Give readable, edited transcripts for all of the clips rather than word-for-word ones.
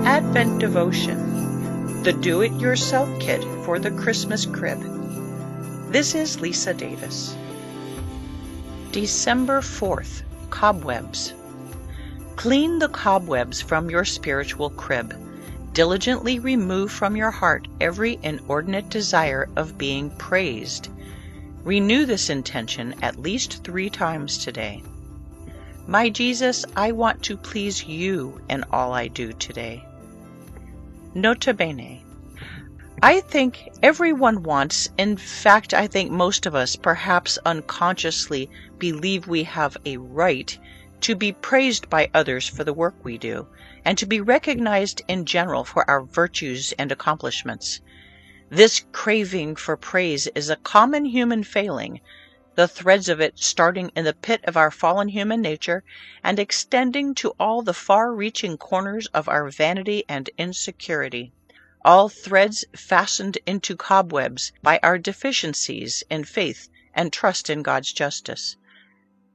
Advent Devotion, the Do-It-Yourself Kit for the Christmas Crib. This is Lisa Davis. December 4th, Cobwebs. Clean the cobwebs from your spiritual crib. Diligently remove from your heart every inordinate desire of being praised. Renew this intention at least 3 times today. My Jesus, I want to please you in all I do today. Nota bene. I think everyone wants, in fact I think most of us perhaps unconsciously believe we have a right to be praised by others for the work we do, and to be recognized in general for our virtues and accomplishments. This craving for praise is a common human failing, the threads of it starting in the pit of our fallen human nature and extending to all the far-reaching corners of our vanity and insecurity. All threads fastened into cobwebs by our deficiencies in faith and trust in God's justice.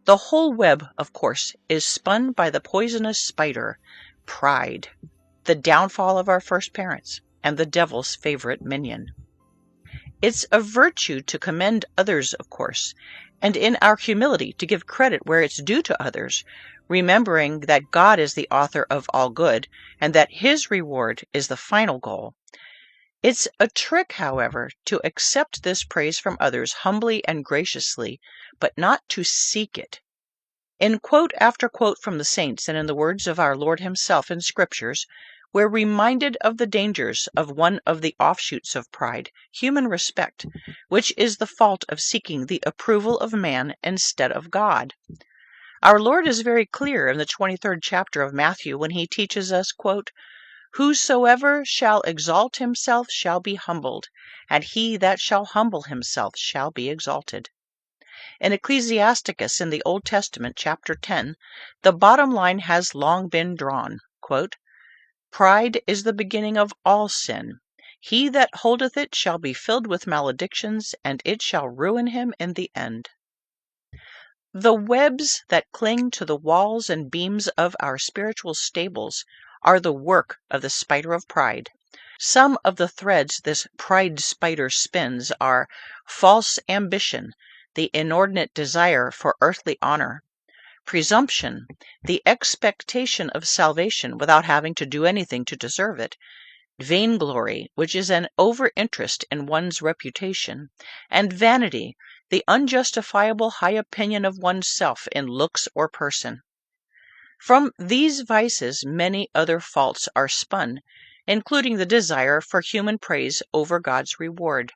The whole web, of course, is spun by the poisonous spider, pride, the downfall of our first parents, and the devil's favorite minion. It's a virtue to commend others, of course, and in our humility to give credit where it's due to others, remembering that God is the author of all good, and that His reward is the final goal. It's a trick, however, to accept this praise from others humbly and graciously, but not to seek it. In quote after quote from the saints, and in the words of our Lord Himself in Scriptures, we're reminded of the dangers of one of the offshoots of pride, human respect, which is the fault of seeking the approval of man instead of God. Our Lord is very clear in the 23rd chapter of Matthew when He teaches us, quote, "Whosoever shall exalt himself shall be humbled, and he that shall humble himself shall be exalted." In Ecclesiasticus in the Old Testament, chapter 10, the bottom line has long been drawn, quote, "Pride is the beginning of all sin. He that holdeth it shall be filled with maledictions, and it shall ruin him in the end." The webs that cling to the walls and beams of our spiritual stables are the work of the spider of pride. Some of the threads this pride spider spins are false ambition, the inordinate desire for earthly honor; presumption, the expectation of salvation without having to do anything to deserve it; vainglory, which is an over-interest in one's reputation; and vanity, the unjustifiable high opinion of oneself in looks or person. From these vices many other faults are spun, including the desire for human praise over God's reward,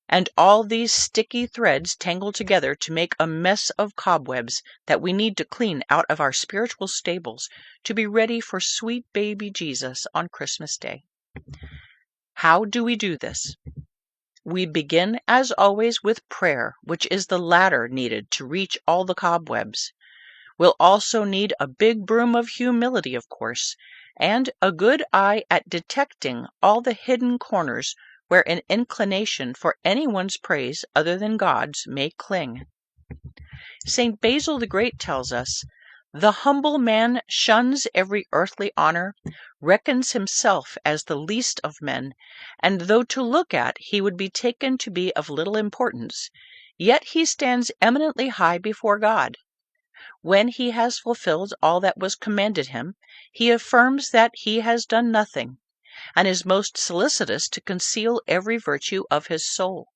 and all these sticky threads tangle together to make a mess of cobwebs that we need to clean out of our spiritual stables to be ready for sweet baby Jesus on Christmas Day. How do we do this? We begin, as always, with prayer, which is the ladder needed to reach all the cobwebs. We'll also need a big broom of humility, of course, and a good eye at detecting all the hidden corners where an inclination for anyone's praise other than God's may cling. St. Basil the Great tells us, "The humble man shuns every earthly honor, reckons himself as the least of men, and though to look at he would be taken to be of little importance, yet he stands eminently high before God. When he has fulfilled all that was commanded him, he affirms that he has done nothing, and is most solicitous to conceal every virtue of his soul.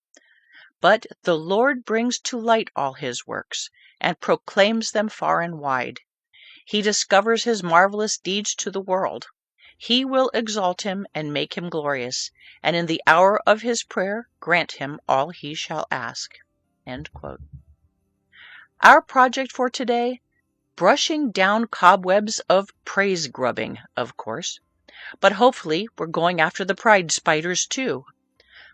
But the Lord brings to light all his works, and proclaims them far and wide. He discovers his marvelous deeds to the world. He will exalt him and make him glorious, and in the hour of his prayer grant him all he shall ask." End quote. Our project for today? Brushing down cobwebs of praise grubbing, of course. But hopefully we're going after the pride spiders too.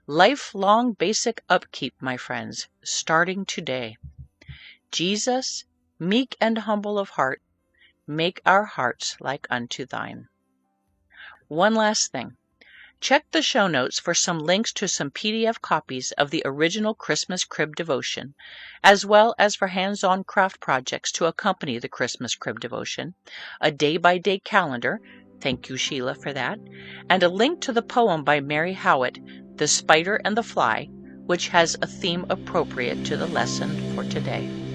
Lifelong basic upkeep, my friends, starting today. Jesus, meek and humble of heart, make our hearts like unto thine. One last thing. Check the show notes for some links to some PDF copies of the original Christmas Crib Devotion, as well as for hands-on craft projects to accompany the Christmas Crib Devotion, a day-by-day calendar, Thank you, Sheila, for that. And a link to the poem by Mary Howitt, The Spider and the Fly, which has a theme appropriate to the lesson for today.